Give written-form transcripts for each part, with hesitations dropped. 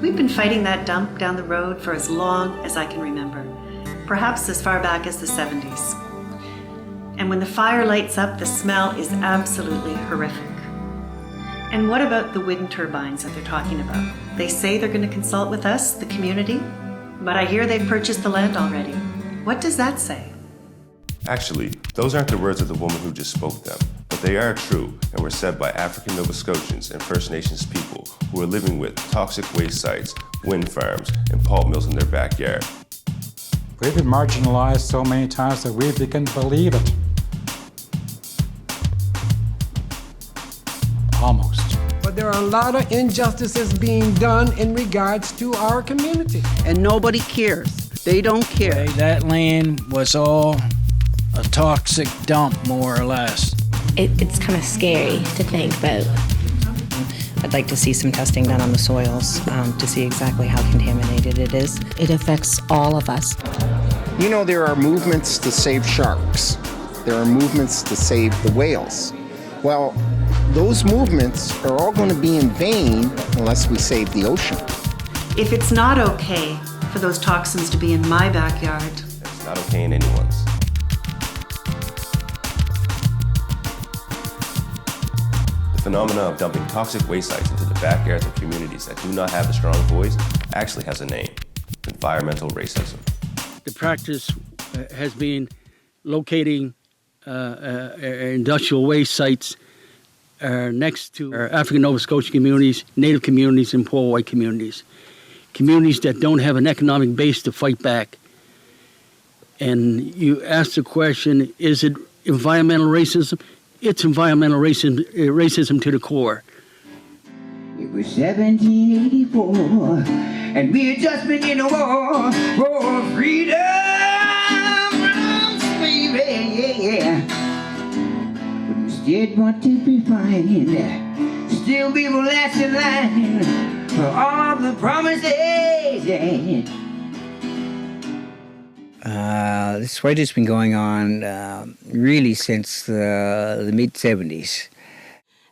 We've been fighting that dump down the road for as long as I can remember, perhaps as far back as the 70s. And when the fire lights up, the smell is absolutely horrific. And what about the wind turbines that they're talking about? They say they're going to consult with us, the community, but I hear they've purchased the land already. What does that say? Actually, those aren't the words of the woman who just spoke them, but they are true and were said by African Nova Scotians and First Nations people who are living with toxic waste sites, wind farms, and pulp mills in their backyard. We've been marginalized so many times that we can believe it. Almost. But there are a lot of injustices being done in regards to our community. And nobody cares. They don't care. That land was all a toxic dump, more or less. It's kind of scary to think about. I'd like to see some testing done on the soils to see exactly how contaminated it is. It affects all of us. You know, there are movements to save sharks. There are movements to save the whales. Well, those movements are all going to be in vain unless we save the ocean. If it's not okay for those toxins to be in my backyard, It's not okay in anyone's. The phenomena of dumping toxic waste sites into the backyards of communities that do not have a strong voice actually has a name: environmental racism. The practice has been locating industrial waste sites next to our African Nova Scotia communities, Native communities, and poor white communities. Communities that don't have an economic base to fight back. And you ask the question, is it environmental racism? It's environmental racism to the core. It was 1784, and we had just been in a war for freedom from slavery, yeah. But instead what did we find? Still people last in line for all the promises, yeah. This fight has been going on really since the mid-70s.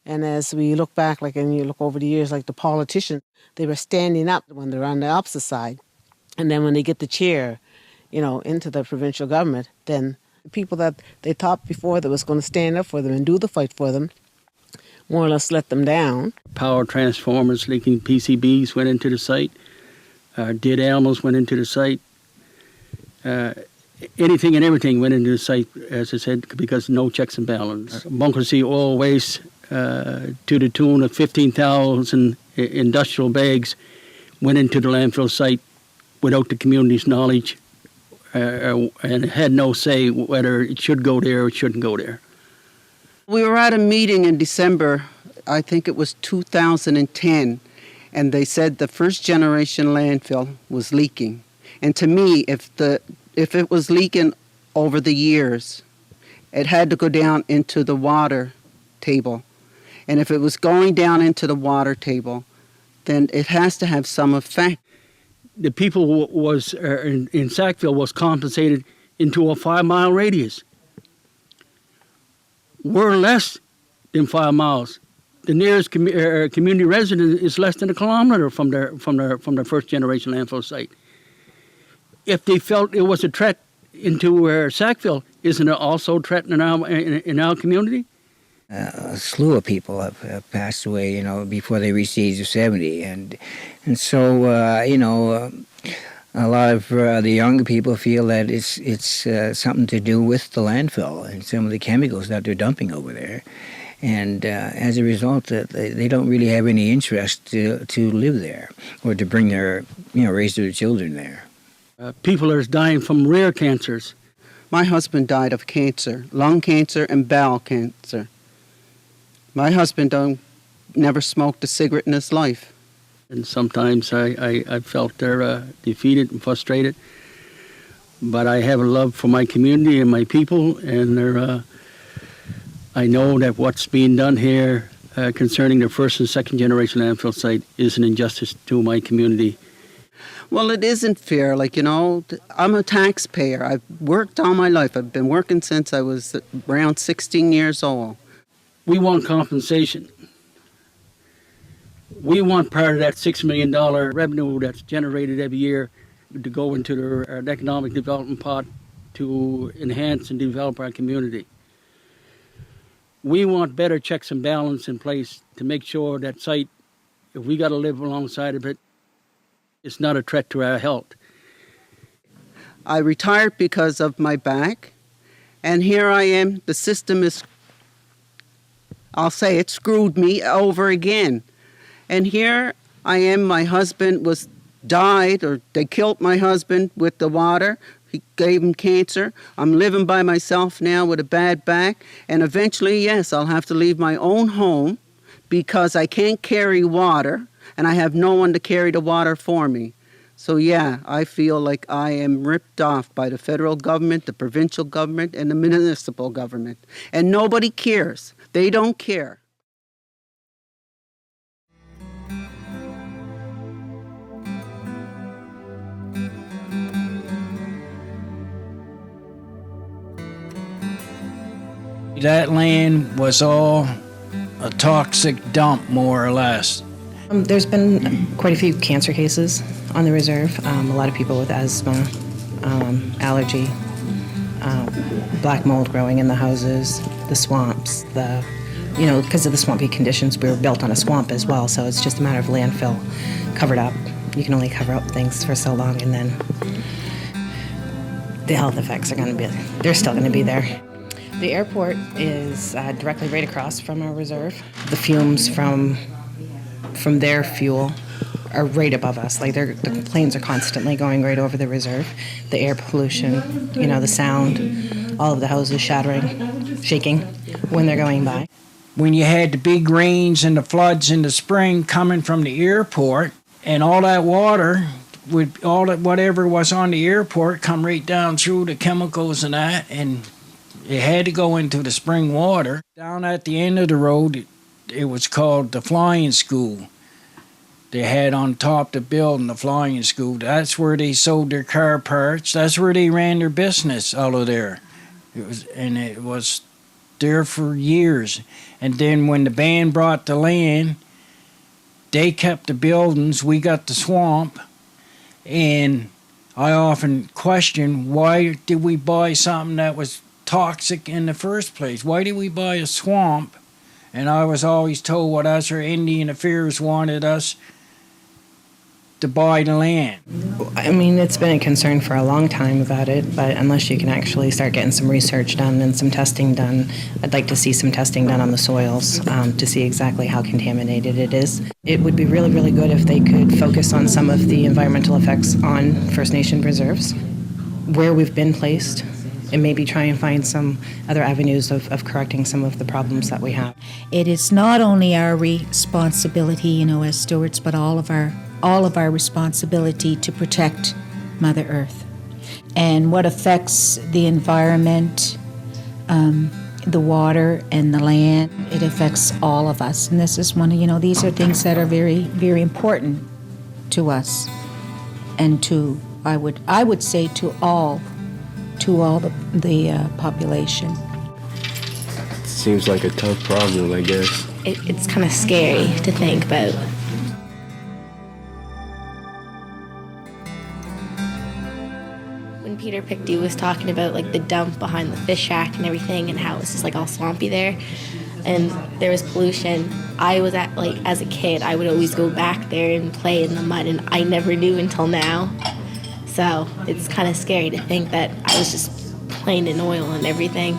And as we look back, and you look over the years, like the politicians, they were standing up when they're on the opposite side. And then when they get the chair, into the provincial government, then the people that they thought before that was going to stand up for them and do the fight for them, more or less let them down. Power transformers leaking PCBs went into the site. Dead animals went into the site. Anything and everything went into the site, as I said, because no checks and balances. Bunker C oil waste to the tune of 15,000 industrial bags went into the landfill site without the community's knowledge and had no say whether it should go there or it shouldn't go there. We were at a meeting in December, I think it was 2010, and they said the first generation landfill was leaking. And to me, if it was leaking over the years, it had to go down into the water table. And if it was going down into the water table, then it has to have some effect. The people was in Sackville was compensated into a 5-mile radius. We're less than 5 miles. The nearest community resident is less than a kilometer from their first generation landfill site. If they felt it was a threat into Sackville, isn't it also a threat in our community? A slew of people have passed away, before they reached the age of 70, and so a lot of the younger people feel that it's something to do with the landfill and some of the chemicals that they're dumping over there, and as a result, they don't really have any interest to live there or to bring their raise their children there. People are dying from rare cancers. My husband died of cancer, lung cancer and bowel cancer. My husband never smoked a cigarette in his life. And sometimes I felt they're defeated and frustrated. But I have a love for my community and my people, and I know that what's being done here concerning the first and second generation landfill site is an injustice to my community. Well, it isn't fair. I'm a taxpayer. I've worked all my life. I've been working since I was around 16 years old. We want compensation. We want part of that $6 million revenue that's generated every year to go into our economic development pot to enhance and develop our community. We want better checks and balance in place to make sure that site, if we got to live alongside of it, it's not a threat to our health. I retired because of my back, and here I am. The system is, I'll say it, screwed me over again. And here I am, my husband was died, or they killed my husband with the water. He gave him cancer. I'm living by myself now with a bad back, and eventually, yes, I'll have to leave my own home because I can't carry water, and I have no one to carry the water for me. So yeah, I feel like I am ripped off by the federal government, the provincial government, and the municipal government. And nobody cares. They don't care. That land was all a toxic dump, more or less. There's been quite a few cancer cases on the reserve. A lot of people with asthma, allergy, black mold growing in the houses, the swamps, because of the swampy conditions, we were built on a swamp as well, so it's just a matter of landfill covered up. You can only cover up things for so long, and then the health effects they're still going to be there. The airport is directly right across from our reserve. The fumes from their fuel are right above us. The planes are constantly going right over the reserve. The air pollution, the sound, all of the houses shaking when they're going by. When you had the big rains and the floods in the spring coming from the airport, and all that water, whatever was on the airport, come right down through the chemicals and that, and it had to go into the spring water. Down at the end of the road, it was called the flying school. They had on top of the building the flying school. That's where they sold their car parts. That's where they ran their business out of there. It was there for years. And then when the band brought the land, they kept the buildings. We got the swamp. And I often question, why did we buy something that was toxic in the first place? Why did we buy a swamp? And I was always told what us or Indian Affairs wanted us to buy the land. I mean, it's been a concern for a long time about it, but unless you can actually start getting some research done and some testing done, I'd like to see some testing done on the soils to see exactly how contaminated it is. It would be really, really good if they could focus on some of the environmental effects on First Nation reserves, where we've been placed, and maybe try and find some other avenues of correcting some of the problems that we have. It is not only our responsibility, as stewards, but all of our responsibility to protect Mother Earth. And what affects the environment, the water and the land, it affects all of us. And this is these are things that are very, very important to us, and to, I would say, to all the population. Seems like a tough problem, I guess. It's kind of scary to think about. When Peter Pickdew was talking about the dump behind the fish shack and everything, and how it's just all swampy there, and there was pollution, I was as a kid, I would always go back there and play in the mud, and I never knew until now. So it's kind of scary to think that I was just playing in oil and everything.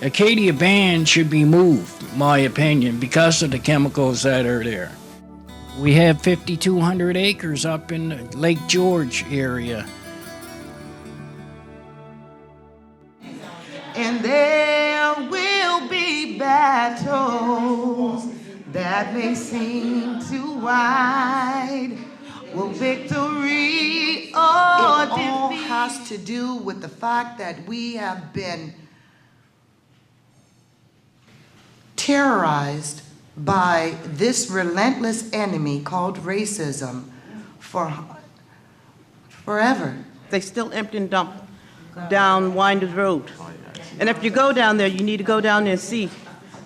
Acadia Band should be moved, in my opinion, because of the chemicals that are there. We have 5,200 acres up in the Lake George area. And there will be battles that may seem too wide. Will victory or defeat? It all has to do with the fact that we have been terrorized by this relentless enemy called racism for forever. They still empty and dump down Winders Road. And if you go down there, you need to go down there and see.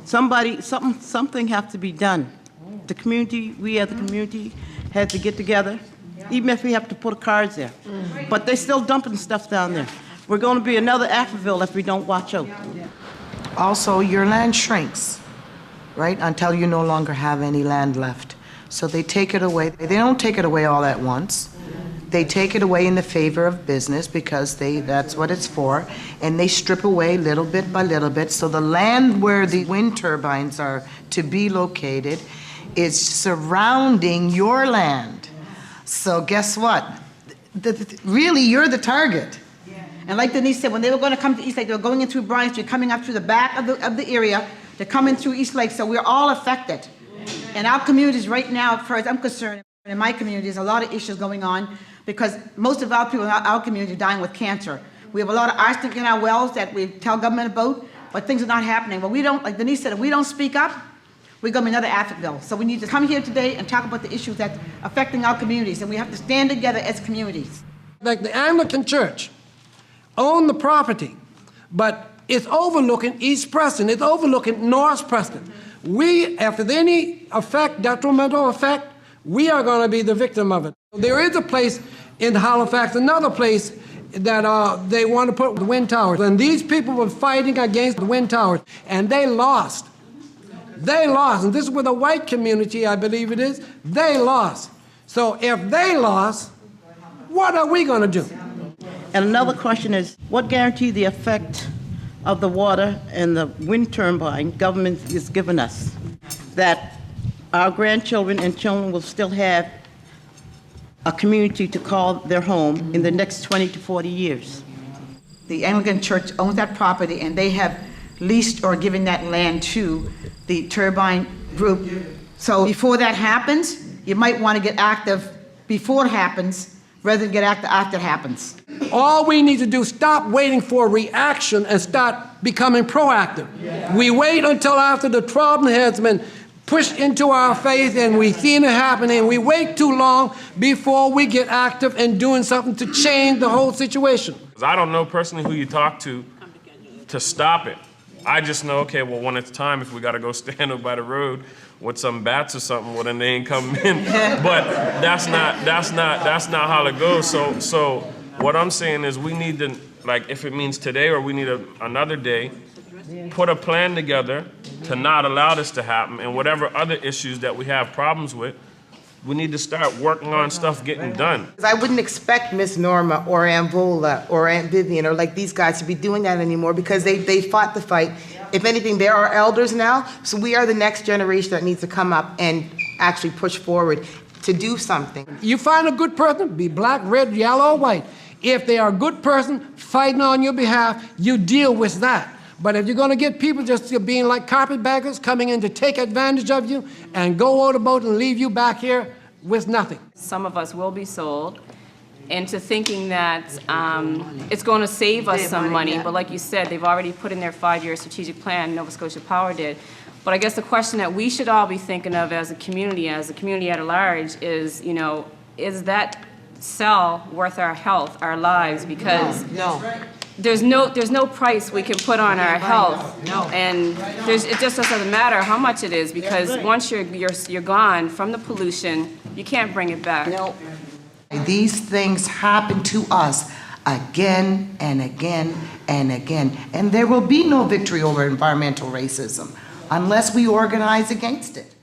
Something has to be done. the community, we as a community, had to get together, even if we have to put cards there. But they're still dumping stuff down there. We're going to be another Ackerville if we don't watch out. Also, your land shrinks, right, until you no longer have any land left. So they take it away. They don't take it away all at once. They take it away in the favor of business because that's what it's for, and they strip away little bit by little bit. So the land where the wind turbines are to be located is surrounding your land. So guess what? Really, you're the target. And like Denise said, when they were going to come to East Lake, they were going in through Bryan Street, coming up through the back of the area. They're coming through East Lake, so we're all affected. And our communities right now, as far as I'm concerned, in my community, there's a lot of issues going on because most of our people in our community are dying with cancer. We have a lot of arsenic in our wells that we tell government about, but things are not happening. But we don't, like Denise said, if we don't speak up, we're going to be another Atherville. So we need to come here today and talk about the issues that are affecting our communities, and we have to stand together as communities. Like the Anglican Church own the property, but it's overlooking East Preston, it's overlooking North Preston. We, after any detrimental effect, we are going to be the victim of it. There is a place in Halifax, another place that they want to put the wind towers. And these people were fighting against the wind towers, and they lost. They lost, and this is with a white community, I believe it is. They lost. So if they lost, what are we going to do? And another question is, what guarantee the effect of the water and the wind turbine government is giving us, that our grandchildren and children will still have a community to call their home in the next 20 to 40 years? The Anglican Church owns that property, and they have leased or given that land to the turbine group. So before that happens, you might want to get active before it happens rather than get active after it happens. All we need to do is stop waiting for a reaction and start becoming proactive. We wait until after the problem has been pushed into our face and we've seen it happening. We wait too long before we get active and doing something to change the whole situation. I don't know personally who you talk to stop it. I just know, okay, well, when it's time, if we got to go stand up by the road with some bats or something, well, then they ain't coming in. But that's not how it goes. So what I'm saying is we need to, like, if it means today or we need another day, put a plan together to not allow this to happen, and whatever other issues that we have problems with, we need to start working on stuff getting done. I wouldn't expect Miss Norma or Amvola or Aunt Vivian or like these guys to be doing that anymore because they fought the fight. If anything, they're our elders now, so we are the next generation that needs to come up and actually push forward to do something. You find a good person, be black, red, yellow, or white. If they are a good person fighting on your behalf, you deal with that. But if you're going to get people just being like carpetbaggers coming in to take advantage of you and go on the boat and leave you back here with nothing. Some of us will be sold into thinking that it's going to save us some money. But like you said, they've already put in their 5-year strategic plan, Nova Scotia Power did. But I guess the question that we should all be thinking of as a community at large is, you know, is that cell worth our health, our lives? Because there's no price we can put on our health, and it just doesn't matter how much it is, because once you're gone from the pollution, you can't bring it back. These things happen to us again and again and again, and there will be no victory over environmental racism unless we organize against it.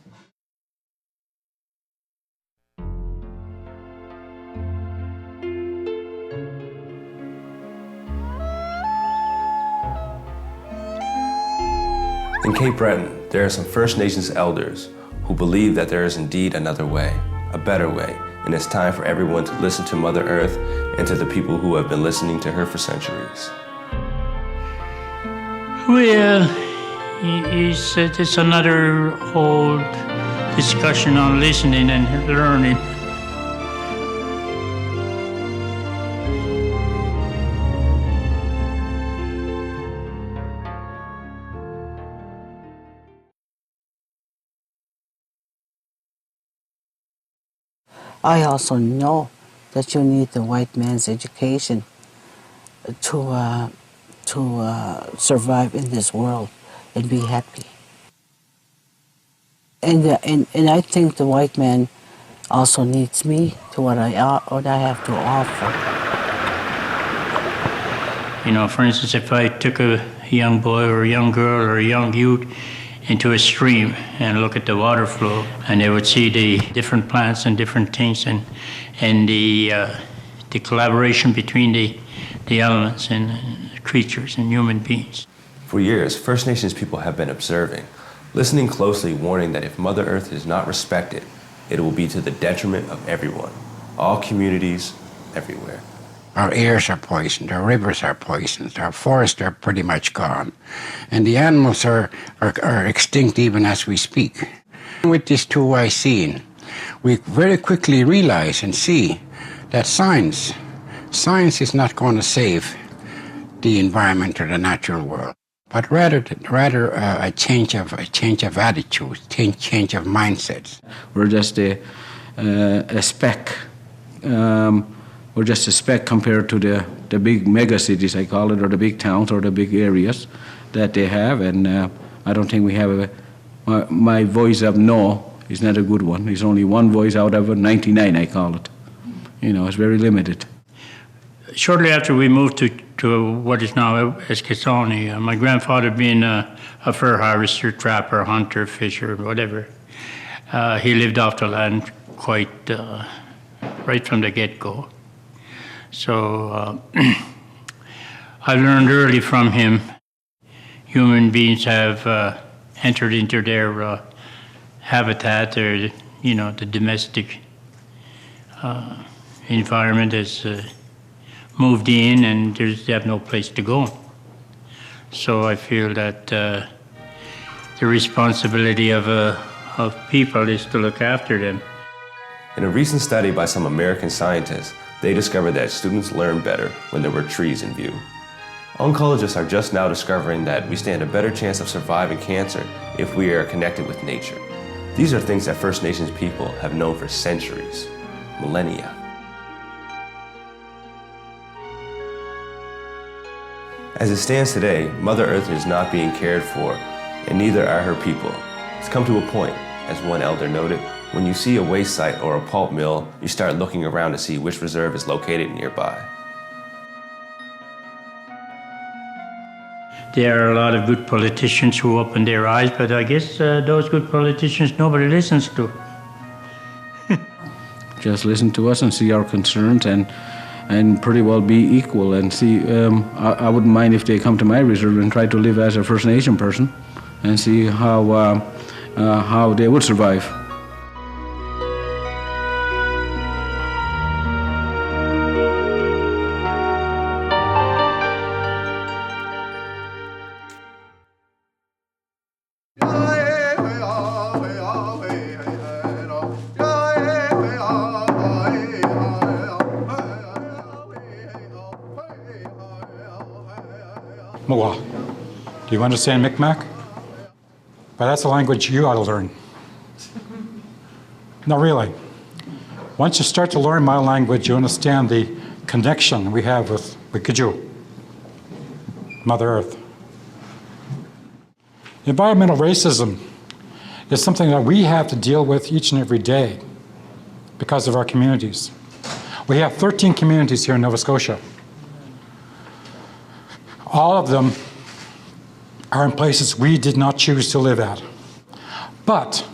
In Cape Breton, there are some First Nations elders who believe that there is indeed another way, a better way, and it's time for everyone to listen to Mother Earth and to the people who have been listening to her for centuries. Well, it's another whole discussion on listening and learning. I also know that you need the white man's education to survive in this world and be happy. And I think the white man also needs me to what I have to offer. You know, for instance, if I took a young boy or a young girl or a young youth into a stream and look at the water flow, and they would see the different plants and different things, and the collaboration between the elements and creatures and human beings. For years, First Nations people have been observing, listening closely, warning that if Mother Earth is not respected, it will be to the detriment of everyone, all communities, everywhere. Our airs are poisoned, our rivers are poisoned, our forests are pretty much gone, and the animals are extinct even as we speak. With this two-eye seeing, we very quickly realize and see that science is not going to save the environment or the natural world, but rather a change of attitude, change of mindsets. We're just a speck. We're just a speck compared to the big mega cities, I call it, or the big towns or the big areas that they have. And I don't think we have my voice of no is not a good one. It's only one voice out of 99, I call it. You know, it's very limited. Shortly after we moved to what is now Eskasoni, my grandfather being a fur harvester, trapper, hunter, fisher, whatever, he lived off the land quite right from the get-go. So I learned early from him, human beings have entered into their habitat, or the domestic environment has moved in, and they have no place to go. So I feel that the responsibility of people is to look after them. In a recent study by some American scientists, they discovered that students learn better when there were trees in view. Oncologists are just now discovering that we stand a better chance of surviving cancer if we are connected with nature. These are things that First Nations people have known for centuries, millennia. As it stands today, Mother Earth is not being cared for, and neither are her people. It's come to a point, as one elder noted, when you see a waste site or a pulp mill, you start looking around to see which reserve is located nearby. There are a lot of good politicians who open their eyes, but I guess those good politicians nobody listens to. Just listen to us and see our concerns and pretty well be equal and see. I wouldn't mind if they come to my reserve and try to live as a First Nation person and see how they would survive. Moa. Do you understand Mi'kmaq? But that's a language you ought to learn. No, really. Once you start to learn my language, you understand the connection we have with Wikiju, Mother Earth. Environmental racism is something that we have to deal with each and every day because of our communities. We have 13 communities here in Nova Scotia. All of them are in places we did not choose to live at. But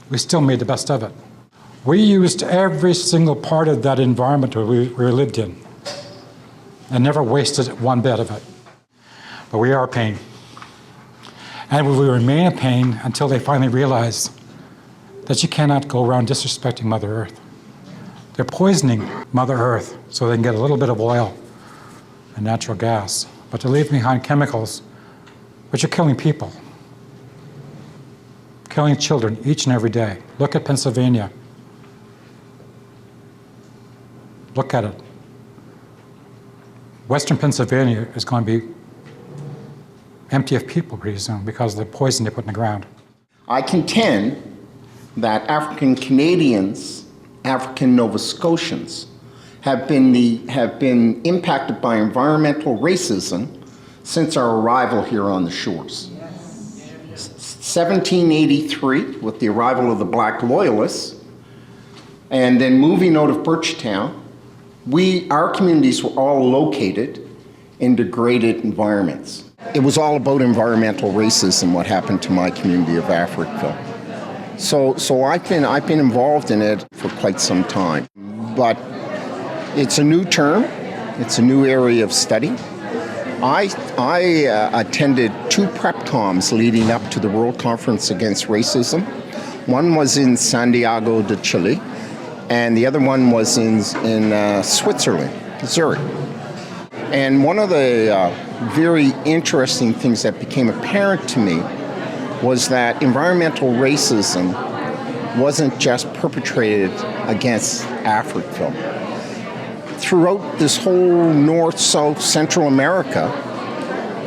we still made the best of it. We used every single part of that environment we lived in and never wasted one bit of it. But we are pain. And we will remain in pain until they finally realize that you cannot go around disrespecting Mother Earth. They're poisoning Mother Earth so they can get a little bit of oil and natural gas, but they're leaving behind chemicals which are killing people, killing children each and every day. Look at Pennsylvania. Look at it. Western Pennsylvania is going to be empty of people pretty soon because of the poison they put in the ground. I contend that African Canadians, African Nova Scotians, have been impacted by environmental racism since our arrival here on the shores. 1783 with the arrival of the Black Loyalists, and then moving out of Birchtown, our communities were all located in degraded environments. It was all about environmental racism, what happened to my community of Africville. So I've been involved in it for quite some time. But it's a new term, it's a new area of study. I attended 2 prep toms leading up to the World Conference Against Racism. One was in Santiago de Chile, and the other one was in Switzerland, Zurich. And one of the very interesting things that became apparent to me was that environmental racism wasn't just perpetrated against Africville. Throughout this whole North, South, Central America,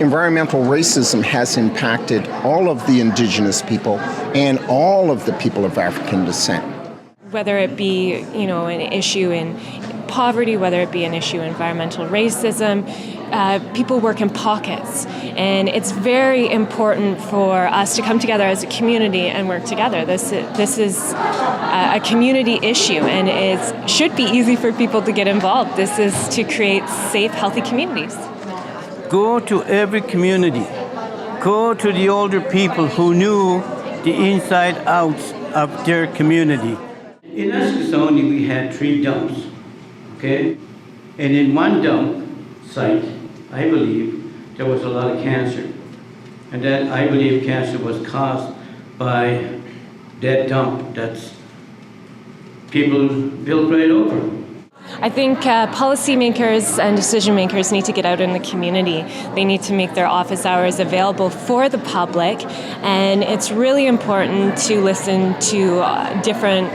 environmental racism has impacted all of the indigenous people and all of the people of African descent. Whether it be, an issue in poverty, whether it be an issue in environmental racism, people work in pockets. And it's very important for us to come together as a community and work together. This is a community issue, and it should be easy for people to get involved. This is to create safe, healthy communities. Go to every community. Go to the older people who knew the inside outs of their community. In Eskasoni, we had 3 dumps, okay? And in one dump site, I believe, there was a lot of cancer. And that, I believe, cancer was caused by that dump that's people built right over. I think policymakers and decision makers need to get out in the community. They need to make their office hours available for the public, and it's really important to listen to different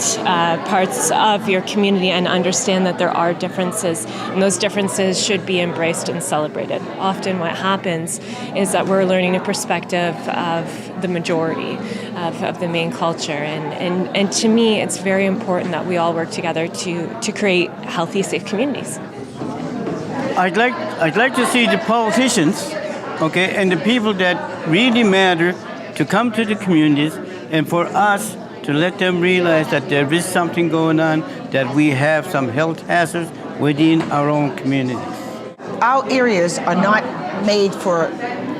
parts of your community and understand that there are differences, and those differences should be embraced and celebrated. Often what happens is that we're learning a perspective of the majority of the main culture, and to me it's very important that we all work together to create healthy, safe communities. I'd like to see the politicians, okay, and the people that really matter to come to the communities, and for us to let them realize that there is something going on, that we have some health hazards within our own communities. Our areas are not made for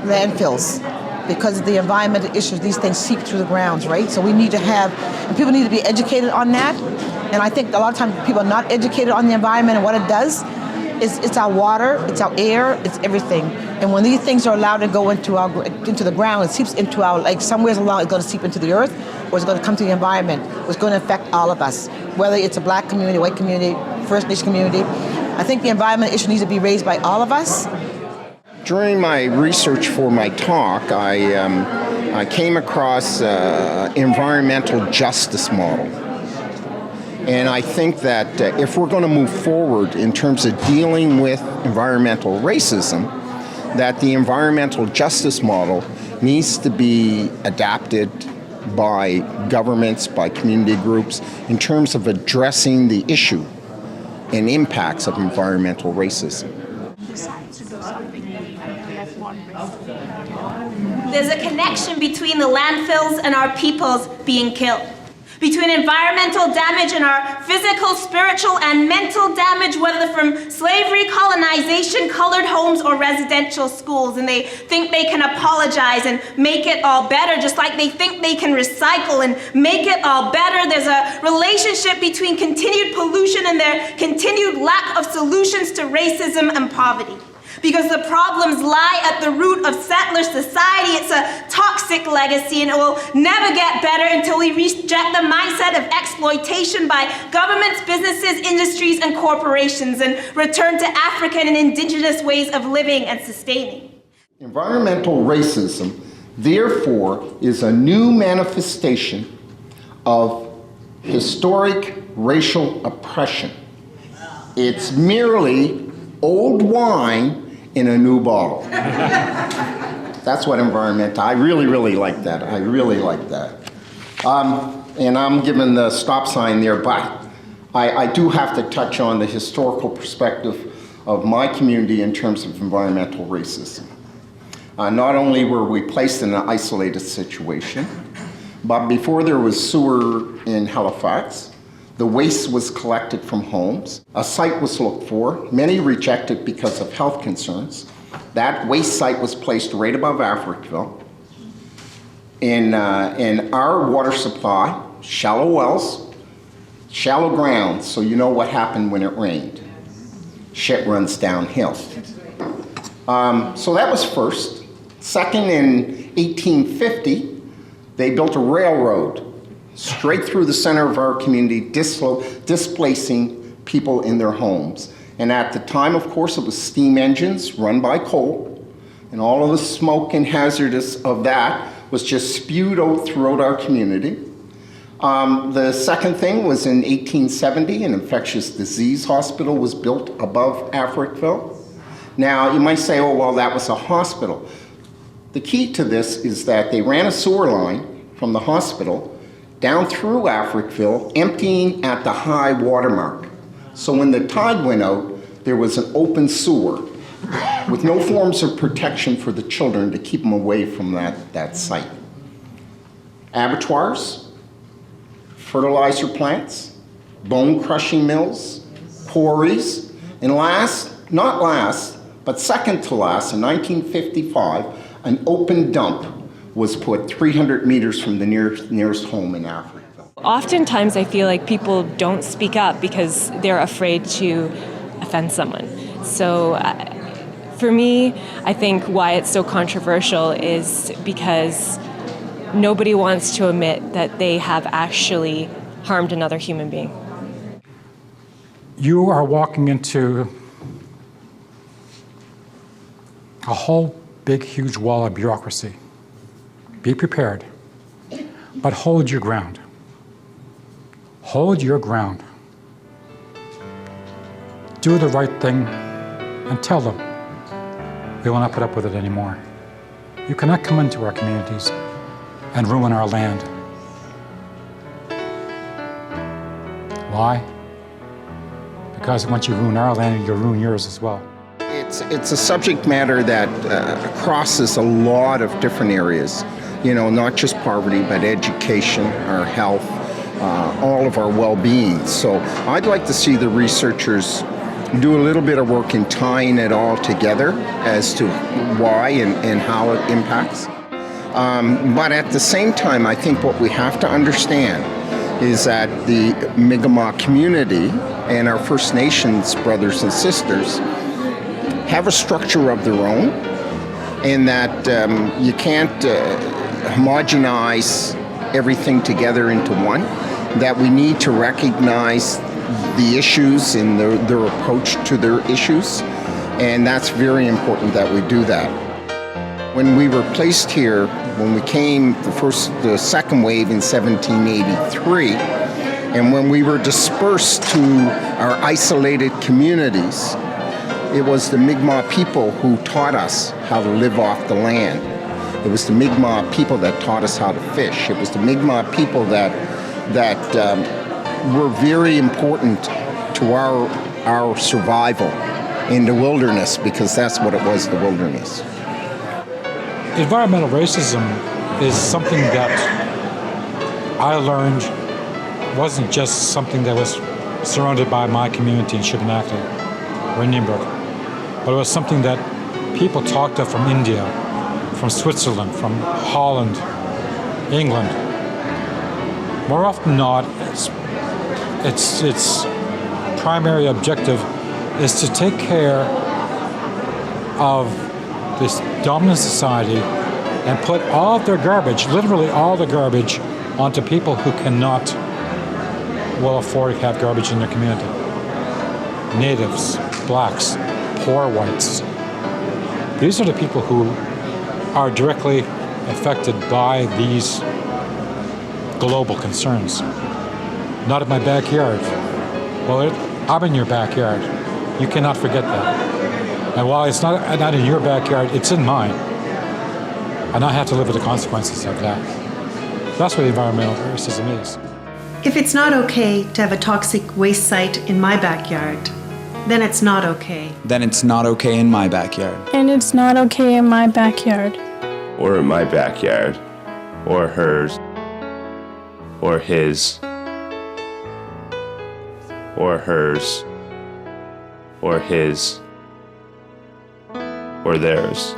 landfills because of the environmental issues. These things seep through the grounds, right? So we need to have, and people need to be educated on that. And I think a lot of times people are not educated on the environment and what it does. It's our water, it's our air, it's everything. And when these things are allowed to go into the ground, it seeps into our, like somewhere along, it's going to seep into the earth, or it's going to come to the environment. It's going to affect all of us, whether it's a black community, white community, First Nation community. I think the environment issue needs to be raised by all of us. During my research for my talk, I came across environmental justice model. And I think that if we're going to move forward in terms of dealing with environmental racism, that the environmental justice model needs to be adapted by governments, by community groups, in terms of addressing the issue and impacts of environmental racism. There's a connection between the landfills and our peoples being killed. Between environmental damage and our physical, spiritual, and mental damage, whether from slavery, colonization, colored homes, or residential schools. And they think they can apologize and make it all better, just like they think they can recycle and make it all better. There's a relationship between continued pollution and their continued lack of solutions to racism and poverty. Because the problems lie at the root of settler society. It's a toxic legacy, and it will never get better until we reject the mindset of exploitation by governments, businesses, industries, and corporations, and return to African and indigenous ways of living and sustaining. Environmental racism, therefore, is a new manifestation of historic racial oppression. It's merely old wine in a new bottle. That's what environmental, I really like that. I really like that. And I'm given the stop sign there, but I do have to touch on the historical perspective of my community in terms of environmental racism. Not only were we placed in an isolated situation, but before there was sewer in Halifax, the waste was collected from homes. A site was looked for. Many rejected because of health concerns. That waste site was placed right above Africville. In our water supply, shallow wells, shallow ground, so you know what happened when it rained. Shit runs downhill. So that was first. Second, in 1850, they built a railroad straight through the center of our community, displacing people in their homes. And at the time, of course, it was steam engines run by coal, and all of the smoke and hazardous of that was just spewed out throughout our community. The second thing was in 1870, an infectious disease hospital was built above Africville. Now, you might say, oh, well, that was a hospital. The key to this is that they ran a sewer line from the hospital down through Africville, emptying at the high water mark. So when the tide went out, there was an open sewer with no forms of protection for the children to keep them away from that site. Abattoirs, fertilizer plants, bone crushing mills, quarries, and not last, but second to last, in 1955, an open dump was put 300 meters from the nearest home in Africville. Oftentimes I feel like people don't speak up because they're afraid to offend someone. So for me, I think why it's so controversial is because nobody wants to admit that they have actually harmed another human being. You are walking into a whole big, huge wall of bureaucracy. Be prepared, but hold your ground. Hold your ground. Do the right thing and tell them we will not put up with it anymore. You cannot come into our communities and ruin our land. Why? Because once you ruin our land, you'll ruin yours as well. It's a subject matter that crosses a lot of different areas. You know, not just poverty, but education, our health, all of our well-being. So I'd like to see the researchers do a little bit of work in tying it all together as to why and how it impacts. But at the same time, I think what we have to understand is that the Mi'kmaq community and our First Nations brothers and sisters have a structure of their own, and that you can't homogenize everything together into one, that we need to recognize the issues and their approach to their issues, and that's very important that we do that. When we were placed here, when we came the second wave in 1783, and when we were dispersed to our isolated communities, it was the Mi'kmaq people who taught us how to live off the land. It was the Mi'kmaq people that taught us how to fish. It was the Mi'kmaq people that were very important to our survival in the wilderness, because that's what it was, the wilderness. Environmental racism is something that I learned wasn't just something that was surrounded by my community in Shubenacadie or in Nimbrook, but it was something that people talked of from India, from Switzerland, from Holland, England. More often than not, its primary objective is to take care of this dominant society and put all of their garbage, literally all the garbage, onto people who cannot well afford to have garbage in their community. Natives, blacks, poor whites. These are the people who are directly affected by these global concerns. Not in my backyard. Well, I'm in your backyard. You cannot forget that. And while it's not in your backyard, it's in mine. And I have to live with the consequences of that. That's what environmental racism is. If it's not okay to have a toxic waste site in my backyard, then it's not okay. Then it's not okay in my backyard. And it's not okay in my backyard. Or in my backyard, or hers, or his, or hers, or his, or theirs.